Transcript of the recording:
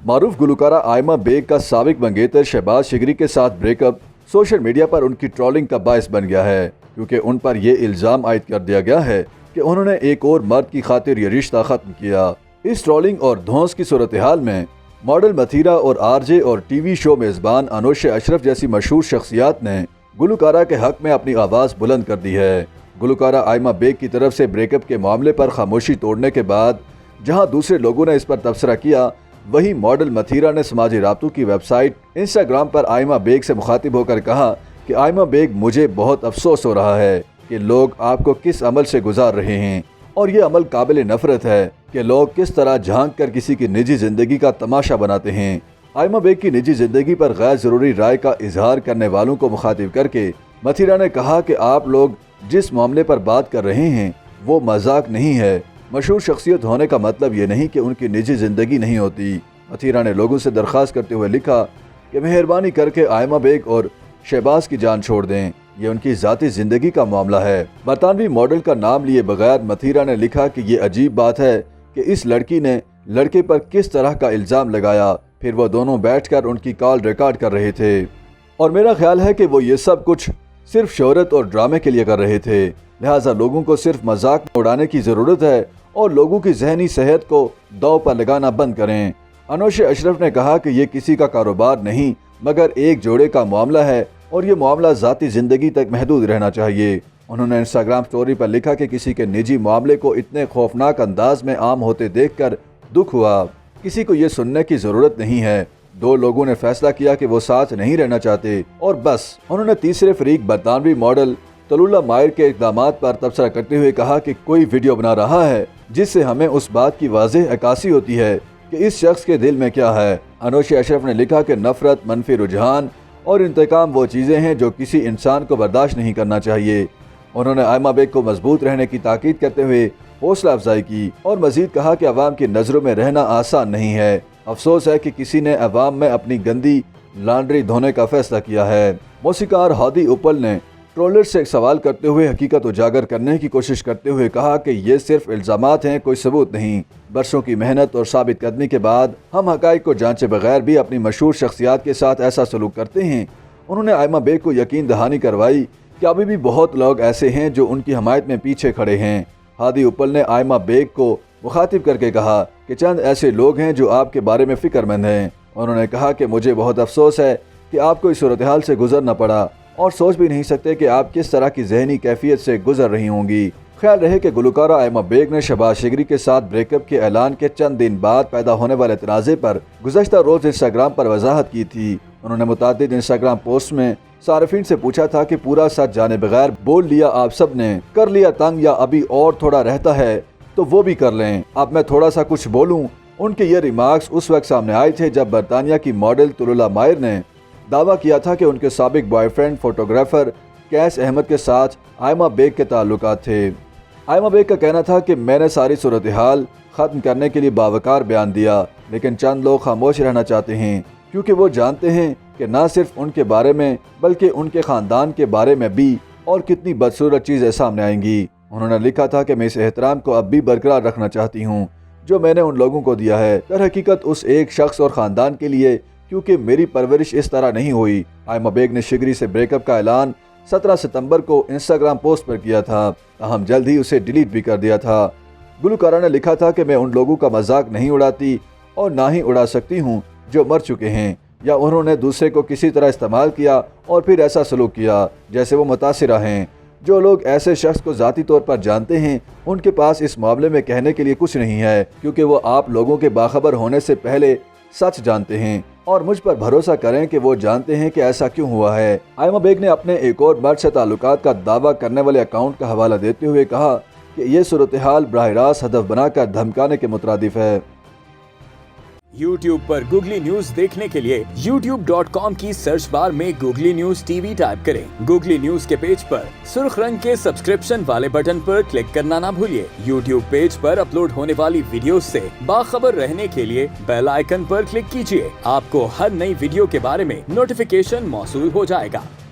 मारूफ Gulkara Aima bag का साबिक मंगेतर शहबाज शिगरी के साथ ब्रेकअप सोशल मीडिया पर उनकी ट्रोलिंग का बायस बन गया है, क्योंकि उन पर यह इल्ज़ाम आयद कर दिया गया है कि उन्होंने एक और मर्द की खातिर ये रिश्ता ख़त्म किया। इस ट्रोलिंग और धौंस की सूरत हाल में मॉडल मथीरा और आरजे और टीवी शो मेज़बान अनोशे अशरफ जैसी मशहूर शख्सियात ने गुलकारा के हक में अपनी आवाज़ बुलंद कर दी है। गुलकारा आयमा बेग की तरफ से ब्रेकअप के मामले पर खामोशी तोड़ने के बाद जहां दूसरे लोगों ने इस पर तबसरा किया, वहीं मॉडल मथीरा ने समाजी राब्तों की वेबसाइट इंस्टाग्राम पर आयमा बेग से मुखातिब होकर कहा कि आयमा बेग, मुझे बहुत अफसोस हो रहा है कि लोग आपको किस अमल से गुजार रहे हैं, और ये अमल काबिल नफरत है कि लोग किस तरह झांक कर किसी की निजी जिंदगी का तमाशा बनाते हैं। आयमा बेग की निजी जिंदगी पर गैर जरूरी राय का इजहार करने वालों को मुखातिब करके मथीरा ने कहा कि आप लोग जिस मामले पर बात कर रहे हैं वो मजाक नहीं है। मशहूर शख्सियत होने का मतलब ये नहीं कि उनकी निजी जिंदगी नहीं होती। मथीरा ने लोगों से दरख्वास्त करते हुए लिखा कि मेहरबानी करके आयमा बेग और शहबाज की जान छोड़ दें, ये उनकी ज़ाती ज़िंदगी का मामला है। बरतानवी मॉडल का नाम लिए बगैर मथीरा ने लिखा कि ये अजीब बात है कि इस लड़की ने लड़के पर किस तरह का इल्ज़ाम लगाया, फिर वो दोनों बैठकर उनकी कॉल रिकॉर्ड कर रहे थे, और मेरा ख्याल है कि वो ये सब कुछ सिर्फ शोहरत और ड्रामे के लिए कर रहे थे। लिहाजा लोगों को सिर्फ मजाक में उड़ाने की ज़रूरत है और लोगों की जहनी सेहत को दांव पर लगाना बंद करें। अनोशे अशरफ ने कहा कि ये किसी का कारोबार नहीं मगर एक जोड़े का मामला है और ये मामला ज़ाती ज़िंदगी तक महदूद रहना चाहिए। उन्होंने इंस्टाग्राम स्टोरी पर लिखा कि किसी के निजी मामले को इतने खौफनाक अंदाज में आम होते देखकर दुख हुआ। किसी को ये सुनने की ज़रूरत नहीं है। दो लोगों ने फैसला किया कि वो साथ नहीं रहना चाहते और बस। उन्होंने तीसरे फरीक बरतानवी मॉडल तलुल्ला मायर के इक़दामात पर तबसरा करते हुए कहा कि कोई वीडियो बना रहा है जिससे हमें उस बात की वाज़ेह अक्कासी होती है कि इस शख्स के दिल में क्या है। अनोशे अशरफ ने लिखा कि नफरत, मनफी रुझान और इंतकाम वो चीज़ें हैं जो किसी इंसान को बर्दाश्त नहीं करना चाहिए। उन्होंने आयमा बेग को मजबूत रहने की ताकीद करते हुए हौसला अफजाई की और मजीद कहा कि अवाम की नज़रों में रहना आसान नहीं है। अफसोस है कि किसी ने अवाम में अपनी गंदी लॉन्ड्री धोने का फैसला किया है। मौसीकार हादी उपल ने ट्रोलर से एक सवाल करते हुए हकीकत उजागर करने की कोशिश करते हुए कहा कि ये सिर्फ इल्ज़ामात हैं, कोई सबूत नहीं। बरसों की मेहनत और साबित कदमी के बाद हम हक़ाइक़ को जांचे बगैर भी अपनी मशहूर शख्सियात के साथ ऐसा सलूक करते हैं। उन्होंने आयमा बेग को यकीन दहानी करवाई कि अभी भी बहुत लोग ऐसे हैं जो उनकी हमायत में पीछे खड़े हैं। हादी उपल ने आयमा बेग को मुखातिब करके कहा कि चंद ऐसे लोग हैं जो आपके बारे में फ़िक्रमंद हैं। उन्होंने कहा कि मुझे बहुत अफसोस है कि आपको इस सूरत हाल से गुजरना पड़ा और सोच भी नहीं सकते कि आप किस तरह की जहनी कैफियत से गुजर रही होंगी। ख्याल रहे कि गुलकारा आयमा बेग ने शहबाज शिगरी के साथ ब्रेकअप के ऐलान के चंद दिन बाद पैदा होने वाले तनाज़े पर गुज़श्ता रोज़ इंस्टाग्राम पर वजाहत की थी। उन्होंने मुतादिद इंस्टाग्राम पोस्ट में सार्फिन से पूछा था कि पूरा सच जाने बगैर बोल लिया आप सब ने, कर लिया तंग या अभी और थोड़ा रहता है तो वो भी कर लें, अब मैं थोड़ा सा कुछ बोलूं। उनके ये रिमार्क्स उस वक्त सामने आए थे जब बरतानिया की मॉडल तलुल्ला मायर ने दावा किया था कि उनके साबिक बॉयफ्रेंड फोटोग्राफर कैस अहमद के साथ आयमा बेग के ताल्लुकात थे। आयमा बेग का कहना था कि मैंने सारी सूरत हाल ख़त्म करने के लिए बावकार बयान दिया, लेकिन चंद लोग खामोश रहना चाहते हैं क्योंकि वो जानते हैं कि न सिर्फ उनके बारे में बल्कि उनके ख़ानदान के बारे में भी और कितनी बदसूरत चीज़ें सामने आएंगी। उन्होंने लिखा था कि मैं इस एहतराम को अब भी बरकरार रखना चाहती हूँ जो मैंने उन लोगों को दिया है, दर हकीकत उस एक शख्स और ख़ानदान के लिए, क्योंकि मेरी परवरिश इस तरह नहीं हुई। आयमा बेग ने शिगरी से ब्रेकअप का ऐलान 17 सितंबर को इंस्टाग्राम पोस्ट पर किया था, ताहम जल्द ही उसे डिलीट भी कर दिया था। गुलकारा ने लिखा था कि मैं उन लोगों का मजाक नहीं उड़ाती और ना ही उड़ा सकती हूँ जो मर चुके हैं या उन्होंने दूसरे को किसी तरह इस्तेमाल किया और फिर ऐसा सलूक किया जैसे वो मुतासिरा हैं। जो लोग ऐसे शख्स को ज़ाती तौर पर जानते हैं उनके पास इस मामले में कहने के लिए कुछ नहीं है, क्योंकि वो आप लोगों के बाखबर होने से पहले सच जानते हैं और मुझ पर भरोसा करें कि वो जानते हैं कि ऐसा क्यों हुआ है। आयमा बेग ने अपने एक और मर्द से ताल्लुकात का दावा करने वाले अकाउंट का हवाला देते हुए कहा कि ये सूरत हाल बराह रास्त हदफ बनाकर धमकाने के मुतरादिफ है। YouTube पर गूगली न्यूज देखने के लिए youtube.com की सर्च बार में गूगली न्यूज टीवी टाइप करें। गूगली न्यूज के पेज पर सुर्ख रंग के सब्सक्रिप्शन वाले बटन पर क्लिक करना ना भूलिए। YouTube पेज पर अपलोड होने वाली वीडियोस से बाखबर रहने के लिए बेल आइकन पर क्लिक कीजिए। आपको हर नई वीडियो के बारे में नोटिफिकेशन मौसूल हो जाएगा।